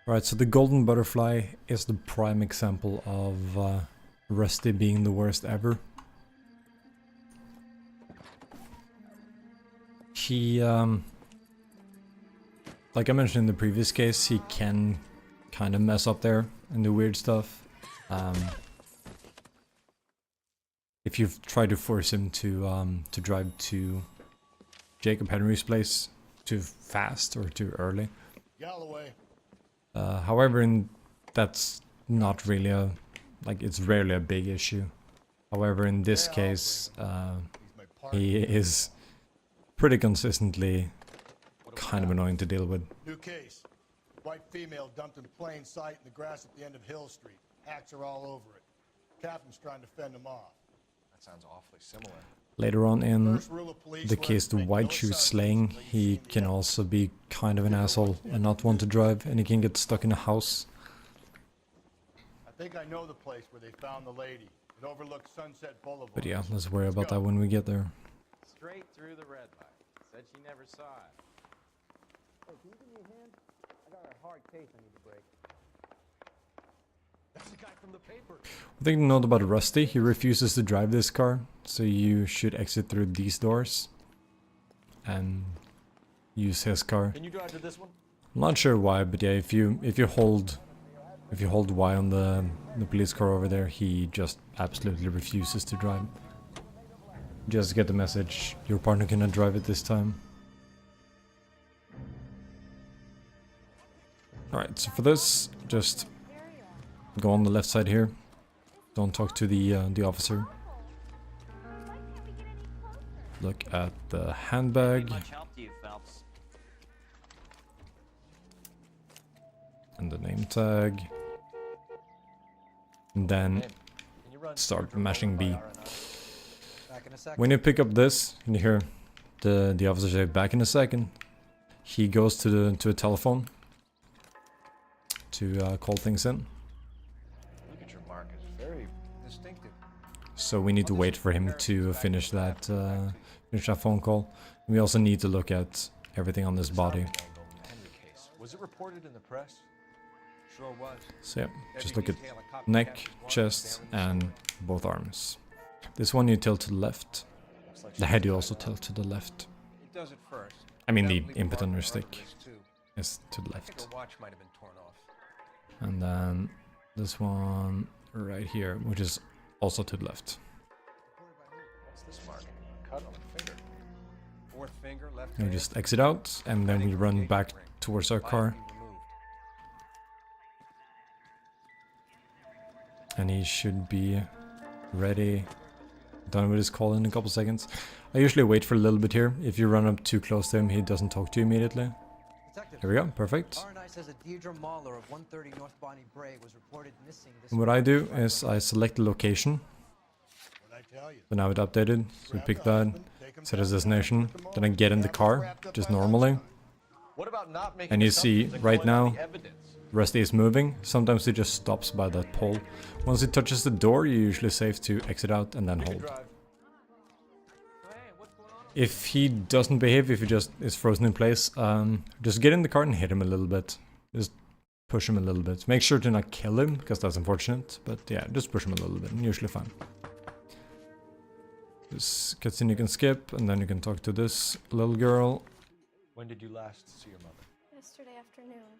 Right, so the golden butterfly is the prime example of Rusty being the worst ever. He, like I mentioned in the previous case, he can kind of mess up there and do weird stuff. If you've tried to force him to drive to Jacob Henry's place too fast or too early. Galloway. However, that's not really it's rarely a big issue. However, in this case, he is pretty consistently kind of annoying to deal with. New case. White female dumped in plain sight in the grass at the end of Hill Street. Hacks are all over it. Captain's trying to fend them off. That sounds awfully similar. Later on in the case, the White Shoe slaying, he can also be kind of an asshole and not want to drive, and he can get stuck in a house. I think I know the place where they found the lady. It overlooks Sunset Boulevard. But yeah, let's worry about that when we get there. Straight through the red light. Said she never saw it. Hey, can you give me a hand? I got a hard case I need to break. That's the guy from the paper. One thing to note about Rusty, he refuses to drive this car, so you should exit through these doors and use his car. Can you drive to this one? I'm not sure why, but yeah, if you hold Y on the police car over there, he just absolutely refuses to drive. Just get the message, your partner cannot drive it this time. Alright, so for this, just go on the left side here. Don't talk to the officer. Look at the handbag. Much help to you, Phelps. And the name tag. And then Can you run start mashing B. Back in a second. When you pick up this, and you hear the officer say back in a second, he goes to a telephone to call things in. Look at your mark. It's very distinctive. So we need to wait for him to finish that phone call. We also need to look at everything on this body. Angle in the Henry case. Was it reported in the press? Sure was. So yeah, just look at neck, chest, and both arms. This one you tilt to the left. The head you also tilt to the left. It does it first. I mean the input on your stick Too. is to the I think left. a watch might have been torn off. And then this one right here, which is also to the left. What's this mark? Cut on the finger. Fourth finger, left And we hand. just exit out, and then we run back towards our car. Violently removed. And he should be ready, done with his call in a couple seconds. I usually wait for a little bit here. If you run up too close to him, he doesn't talk to you immediately. Detective, Here we go, perfect. R&I says that Deidre Mahler of 130 North Bonnie Bray was reported missing this And what I do is I select the location. What'd I tell you? So now it's updated. So we pick that, set as destination. Then I get in the car, just normally. What about not making And you assumptions see, and right going on now, the evidence? Rusty is moving. Sometimes he just stops by that pole. Once he touches the door, you're usually safe to exit out and then You can hold. drive. If he doesn't behave, if he just is frozen in place, just get in the car and hit him a little bit. Just push him a little bit. Make sure to not kill him, because that's unfortunate. But yeah, just push him a little bit, and usually fine. This cutscene you can skip, and then you can talk to this little girl. When did you last see your mother? Yesterday afternoon.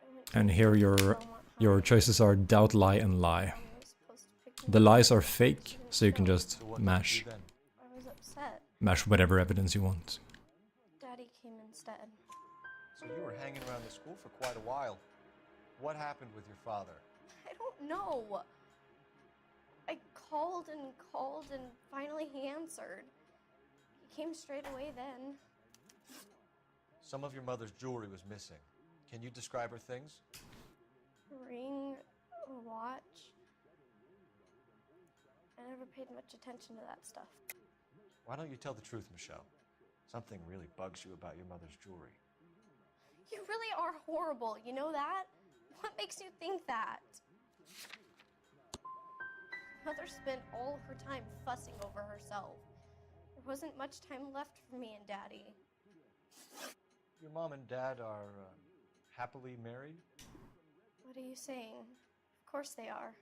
I went And to here Belmont your High. choices are doubt, lie, and lie. I was supposed to pick me The up. lies are fake, so you can just So what did you mash. do then? I was upset. Mash whatever evidence you want. Daddy came instead. So you were hanging around the school for quite a while. What happened with your father? I don't know. I called and finally he answered. He came straight away then. Some of your mother's jewelry was missing. Can you describe her things? A ring, a watch. I never paid much attention to that stuff. Why don't you tell the truth, Michelle? Something really bugs you about your mother's jewelry. You really are horrible, you know that? What makes you think that? Mother spent all her time fussing over herself. There wasn't much time left for me and Daddy. Your mom and dad are happily married? What are you saying? Of course they are.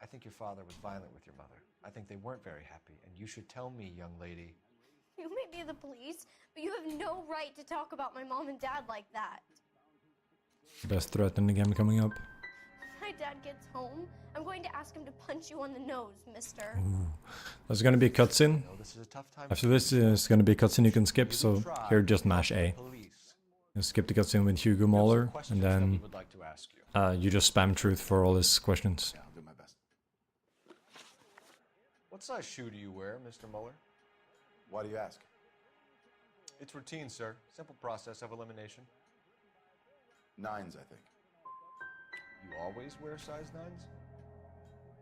I think your father was violent with your mother. I think they weren't very happy, and you should tell me, young lady. You may be the police, but you have no right to talk about my mom and dad like that. Best threat in the game coming up. When my dad gets home, I'm going to ask him to punch you on the nose, mister. Ooh. There's gonna be a cutscene. No, this is a tough time. After this is gonna be a cutscene you can skip, so here just mash A. Police. You skip the cutscene with Hugo We have some Muller, and questions that we then would like to ask you. you just spam truth for all his questions. Yeah, I'll do my best. What size shoe do you wear, Mr. Mueller? Why do you ask? It's routine, sir. Simple process of elimination. 9s, I think. You always wear size 9s?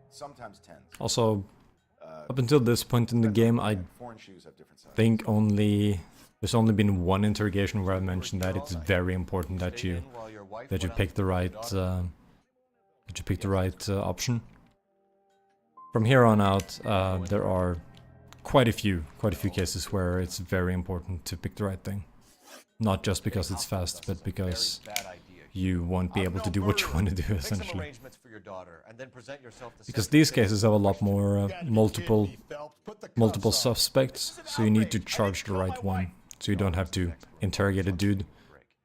Sometimes 10s. Also, up until this point in the game, I Foreign shoes have different sizes. think there's only been one interrogation where I mentioned that it's very important that Stay you in while your wife that you went out pick the with your right daughter? option. From here on out, there are quite a few cases where it's very important to pick the right thing. Not just because it's fast, but because Very bad idea. you won't be able to do what you want to do, Make some essentially. arrangements for your daughter, and then present yourself to Because Central these City. cases have a lot more multiple Put the multiple cuffs on. suspects, so you need to charge the right one. So you don't have to interrogate a dude,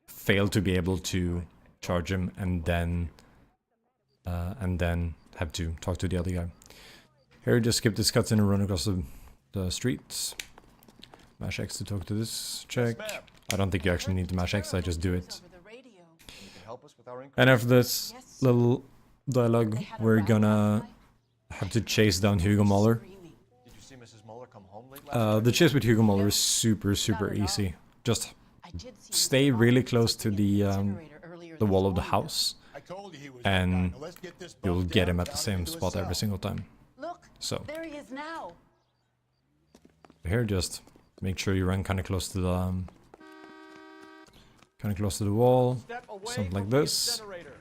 fail to be able to charge him, and then have to talk to the other guy. Here, just skip this cutscene and run across the streets. Mash X to talk to this check. I don't think you actually need to mash X, I just do it. You can help us with our And after this little dialogue, we're gonna have to chase down Hugo Muller. Did you see Mrs. Mueller come home late last The chase with Hugo Muller is super easy. Just stay really close to the wall of the house, I told you he was and the guy. Now let's get this you'll bum get him down at the and same into his spot every cell. single time. Look, So there he is now. here, just make sure you run kind of close to the wall, Step away something from like the this. incinerator.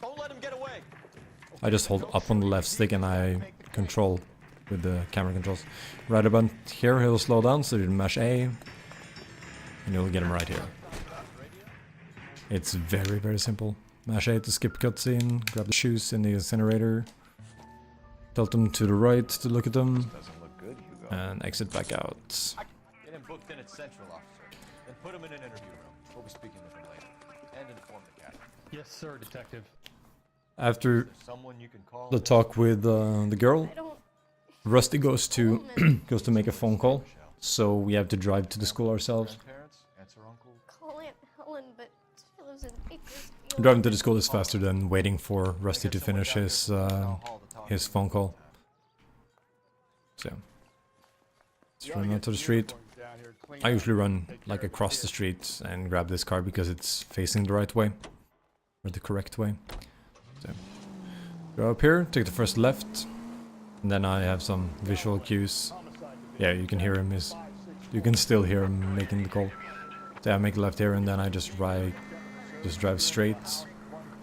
Don't let him get away. I just hold up on the left stick and I control with the camera controls. Right about here, he'll slow down, so you mash A, and you'll get him right here. It's very simple. Mash A to skip cutscene, grab the shoes in the incinerator, tilt them to the right to look at them, Doesn't look good, Hugo. and exit back out. Get him booked in at Central, officer. Then put him in an interview room. We'll be speaking with him later. And inform the captain. Yes, sir, Detective. After There's someone you can call. the talk with the girl, I don't. Rusty goes to make a phone call, so we have to drive to the school ourselves. Grandparents, aunts or uncle. Call Aunt Helen, but she lives in Bakersfield. Driving to the school is faster than waiting for Rusty to finish his phone call. So, let's run out to the street. I usually run like across the street and grab this car because it's facing the right way, or the correct way. So, go up here, take the first left, and then I have some visual cues. Yeah, you can hear him. You can still hear him making the call. So I make a left here, and then I just drive straight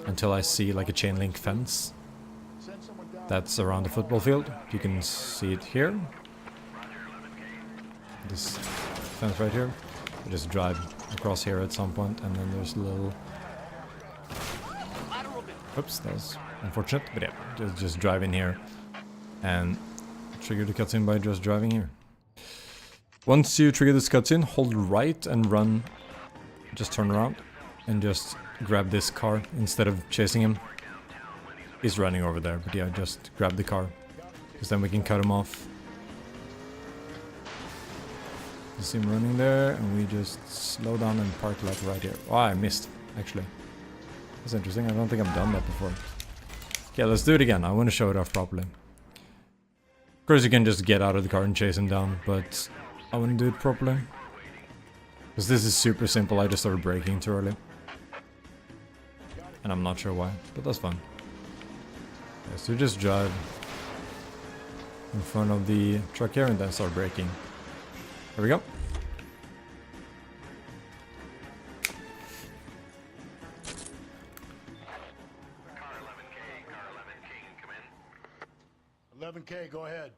until I see like a chain link fence that's around the football field. You can see it here. This fence right here. I just drive across here at some point, and then there's a little. Oops, that was unfortunate, but yeah, just drive in here and trigger the cutscene by just driving here. Once you trigger this cutscene, hold right and run. Just turn around and just grab this car instead of chasing him. He's running over there, but yeah, just grab the car, because then we can cut him off. You see him running there, and we just slow down and park like right here. Oh, I missed, actually. That's interesting, I don't think I've done that before. Okay, let's do it again, I want to show it off properly. Of course you can just get out of the car and chase him down, but I want to do it properly. Because this is super simple, I just started braking too early. And I'm not sure why, but that's fun. Yeah, so you just drive in front of the truck here and then start braking. There we go. Car 11K, come in. 11K, go ahead.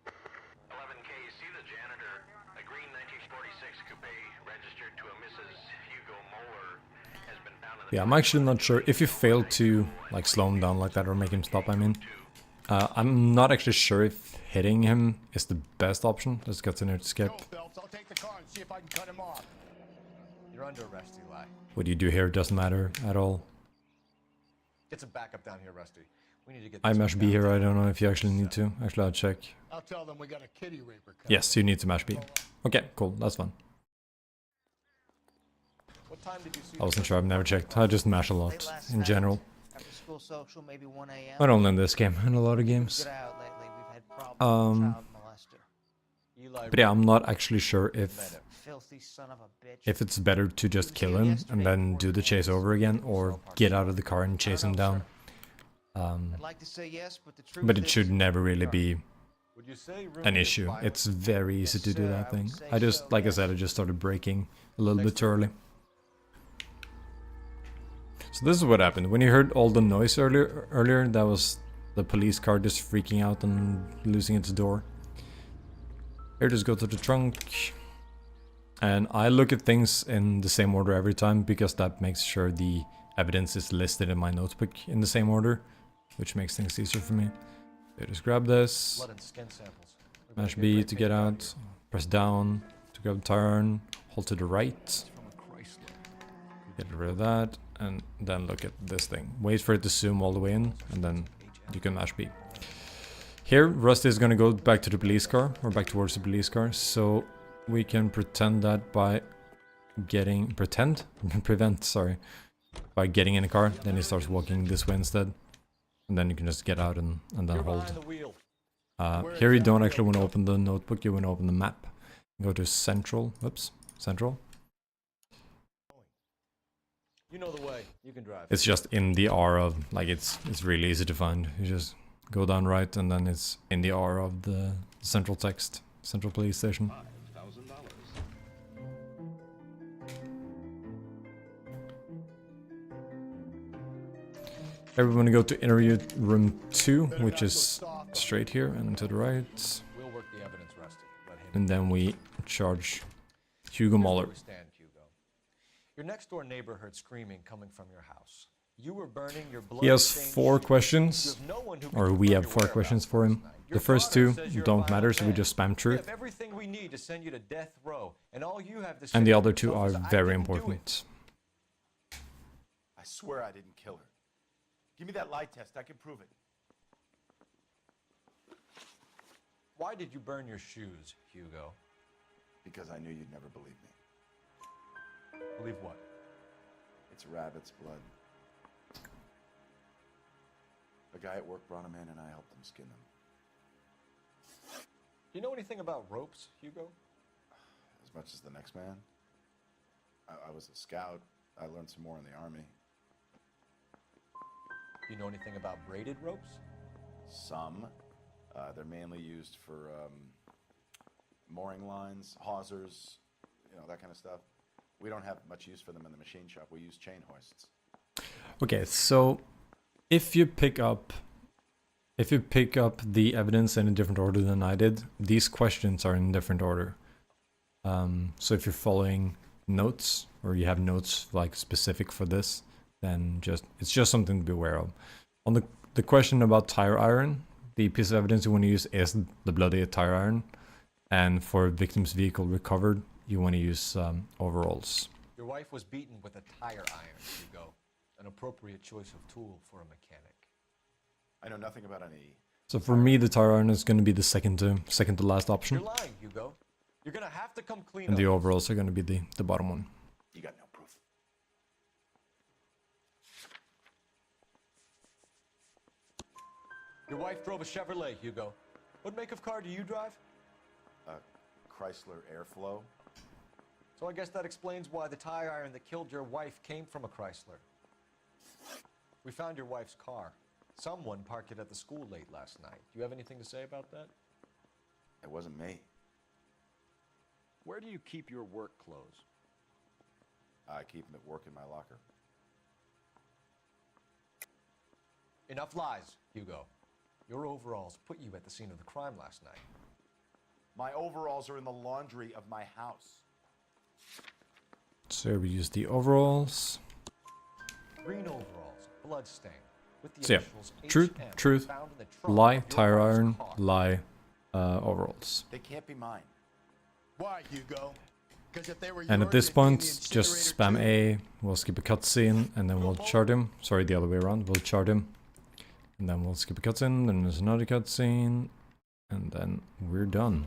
11K, see the janitor, a green 1946 coupe registered to a Mrs. Hugo Yeah, I'm actually not sure if you fail to like slow him down like that or make him stop. I mean, I'm not actually sure if hitting him is the best option. Let's continue to skip. Go, Phelps. I'll take the car and see if I can cut him off. You're under arrest, Eli. What you do here doesn't matter at all. Get some backup down here, Rusty. We need to get I this mash one B down. here. I don't know if you actually need to. Actually, I'll check. I'll tell them we got a kitty raper coming. Yes, you need to mash B. Okay, cool. That's fine. What time did you see I wasn't sure. I've never checked. I just mash a lot in general. After school social, maybe 1 a.m. Not only in this game, in a lot of games. Good out lately. We've had problems with a child molester. Eli But yeah, I'm not actually sure if Filthy son of a bitch. it's better to just kill him and then do the chase over again, or get out of the car and chase him down. I'd like to say yes, but the truth But it is, should never really be Would you say room an is issue. violent? It's very easy to do sir, that I thing. would say I just, so, like I yes. said, I just started braking a little bit too early. So this is what happened. When you heard all the noise earlier, that was the police car just freaking out and losing its door. Here, just go to the trunk. And I look at things in the same order every time, because that makes sure the evidence is listed in my notebook in the same order, which makes things easier for me. So just grab this, Blood and skin samples. We better mash get B Red to Pink get out out, press down to grab the turn, hold to the right, here. From a Chrysler. get rid of that, and then look at this thing. Wait for it to zoom all the way in, and then you can mash B. Here, Rusty is gonna go back to the police car, or back towards the police car, so we can pretend that by prevent, sorry, by getting in the car, then he starts walking this way instead. And then you can just get out and then You're hold. behind the wheel. Here you don't actually want to open the notebook, you want to open the map. Go to central, whoops, central. You know the way. You can drive. It's just in the R of, like it's really easy to find. You just go down right and then it's in the R of the central text, central police station. Everyone go to interview room 2, which is straight here and to the right. We'll work the evidence, Rusty. Let him. And then we charge Hugo Here's where Muller. we stand, Hugo. Your next door neighbor heard screaming coming from your house. You were burning your blood. He has 4 questions, You have no one who can or we confirm have your 4 questions for him. whereabouts last night. The Your first father 2 says you're a don't matter, violent so we man. just spam We truth. have everything we need to send you to death row, and all you have to say And the to other 2 yourself are is, "I very didn't do it." important. I swear I didn't kill her. Give me that lie test. I can prove it. Why did you burn your shoes, Hugo? Because I knew you'd never believe me. Believe what? It's rabbit's blood. A guy at work brought him in and I helped him skin them. Do you know anything about ropes, Hugo? As much as the next man. I was a scout. I learned some more in the army. Do you know anything about braided ropes? Some. They're mainly used for mooring lines, hawsers, you know, that kind of stuff. We don't have much use for them in the machine shop. We use chain hoists. Okay, so if you pick up the evidence in a different order than I did, these questions are in different order. So if you're following notes, or you have notes like specific for this, then it's just something to be aware of. On the question about tire iron, the piece of evidence you want to use is the bloody tire iron, and for victim's vehicle recovered, you want to use overalls. Your wife was beaten with a tire iron, Hugo. An appropriate choice of tool for a mechanic. I know nothing about any. So for me, the tire iron is going to be the second to last option, You're lying, Hugo. You're gonna have to come clean and the up. overalls are going to be the bottom one. You got no proof. Your wife drove a Chevrolet, Hugo. What make of car do you drive? Chrysler Airflow. So I guess that explains why the tire iron that killed your wife came from a Chrysler. We found your wife's car. Someone parked it at the school late last night. Do you have anything to say about that? It wasn't me. Where do you keep your work clothes? I keep them at work in my locker. Enough lies, Hugo. Your overalls put you at the scene of the crime last night. My overalls are in the laundry of my house. So we use the overalls. Green overalls, bloodstained, with the So yeah, initials truth, HM truth, found in the trunk lie, of your tire wife's iron, car. lie, overalls. They can't be mine. Why, Hugo? Because if they were And at yours, this they'd be in point, the just incinerator spam too. A, we'll skip a cutscene, and then we'll chart him. Sorry, the other way around, we'll chart him. And then we'll skip a cutscene, then there's another cutscene, and then we're done.